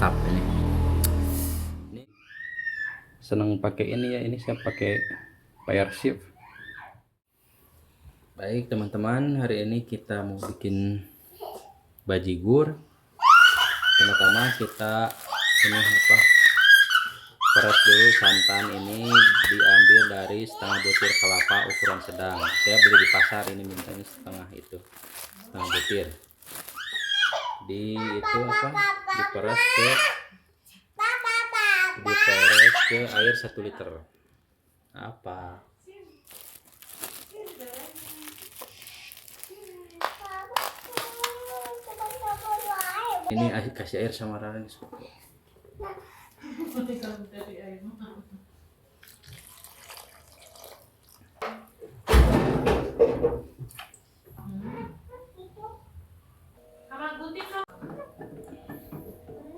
mantap ini senang pakai ini ya, ini saya pakai Fire Shift. Baik teman-teman, hari ini kita mau bikin bajigur. Pertama kita ini peres dulu santan. Ini diambil dari setengah butir kelapa ukuran sedang. Saya beli di pasar, ini mintanya setengah butir. Diperes ke air 1 liter. Ini kasih air sama Rani.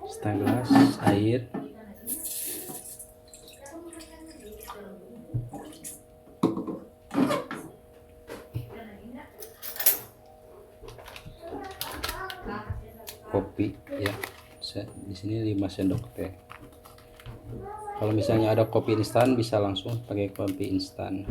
Setengah gelas air. Kopi ya, di sini 5 sendok teh. Kalau misalnya ada kopi instan bisa langsung pakai kopi instan.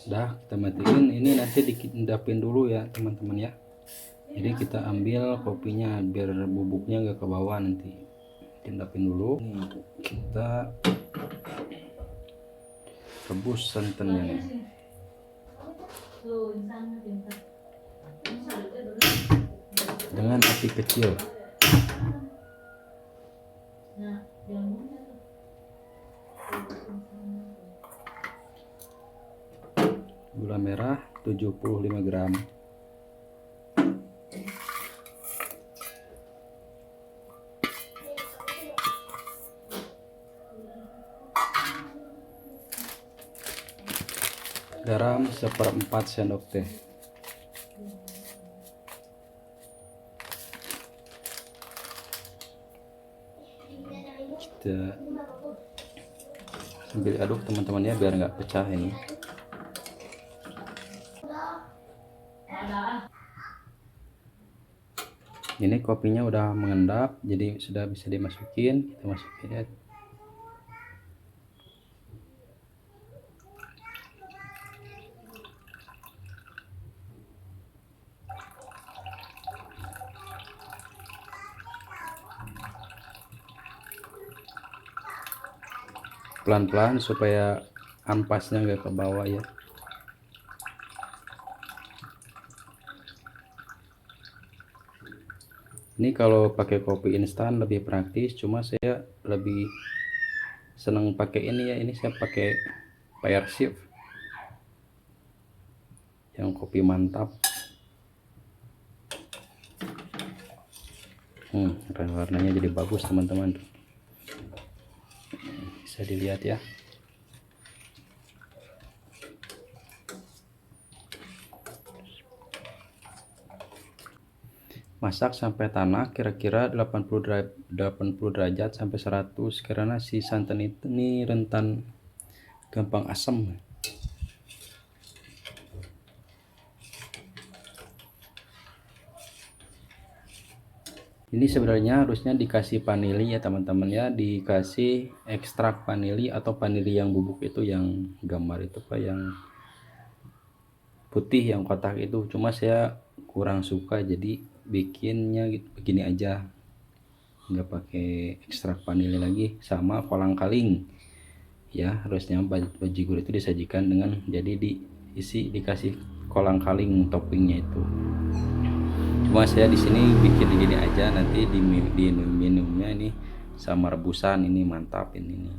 Dah kita matiin. Ini nanti diendapin dulu ya teman-teman ya. Jadi kita ambil kopinya biar bubuknya nggak ke bawah, nanti diendapin dulu. Kita rebus santannya nih. Dengan api kecil. Gula merah 75 gram. Garam 1/4 sendok teh. Kita sambil aduk teman-teman ya, biar nggak pecah ini. Ini kopinya udah mengendap, jadi sudah bisa dimasukin. Kita masukin ya. Pelan-pelan supaya ampasnya nggak ke bawah ya. Ini kalau pakai kopi instan lebih praktis, cuma saya lebih senang pakai ini ya. Ini saya pakai Fire Shift yang kopi mantap. Warnanya jadi bagus teman-teman, bisa dilihat ya. Masak sampai tanah kira-kira 80 derajat sampai 100, karena si santan itu nih rentan gampang asam. Ini sebenarnya harusnya dikasih vanili ya teman-teman ya, dikasih ekstrak vanili atau vanili yang bubuk itu, yang gambar itu Pak, yang putih yang kotak itu. Cuma saya kurang suka, jadi bikinnya begini aja, nggak pakai ekstrak vanili lagi. Sama kolang kaling ya, harusnya bajigur itu disajikan dengan jadi dikasih kolang kaling toppingnya itu. Cuma saya di sini bikin gini aja, nanti di minumnya ini sama rebusan, ini mantap ini nih.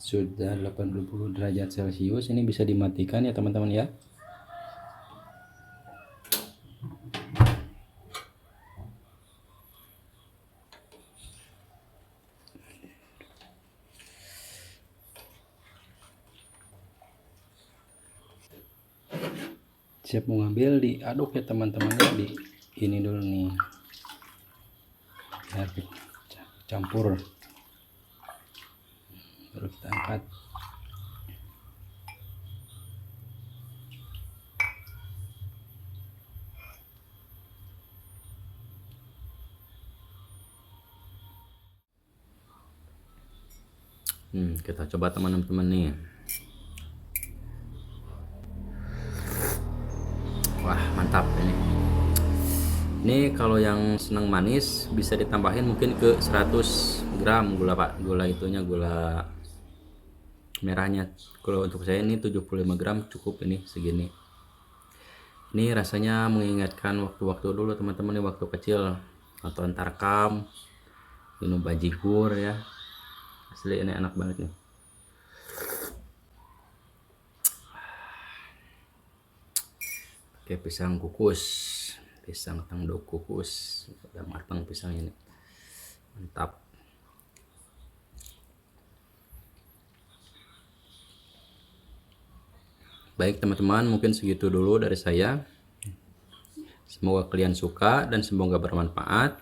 sudah 80 derajat Celcius. Ini bisa dimatikan ya teman-teman ya. Siap mau ngambil, diaduk ya teman-teman ya, di ini dulu nih, biar campur, baru kita angkat. Kita coba teman-teman nih. Wah, mantap ini. Ini kalau yang senang manis bisa ditambahin mungkin ke 100 gram gula Pak. Gula itunya, gula merahnya. Kalau untuk saya ini 75 gram cukup, ini segini. Ini rasanya mengingatkan waktu-waktu dulu teman-teman, nih waktu kecil nonton Tarkam, minum bajigur ya. Asli ini enak banget nih. Oke, pisang kukus, pisang tangdok kukus, udah matang pisangnya nih, mantap. Baik teman-teman, mungkin segitu dulu dari saya. Semoga kalian suka dan semoga bermanfaat.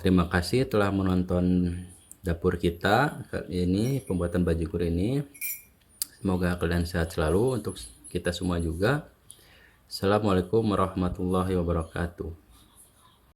Terima kasih telah menonton dapur kita ini, pembuatan bajigur ini. Semoga kalian sehat selalu, untuk kita semua juga. Assalamualaikum warahmatullahi wabarakatuh.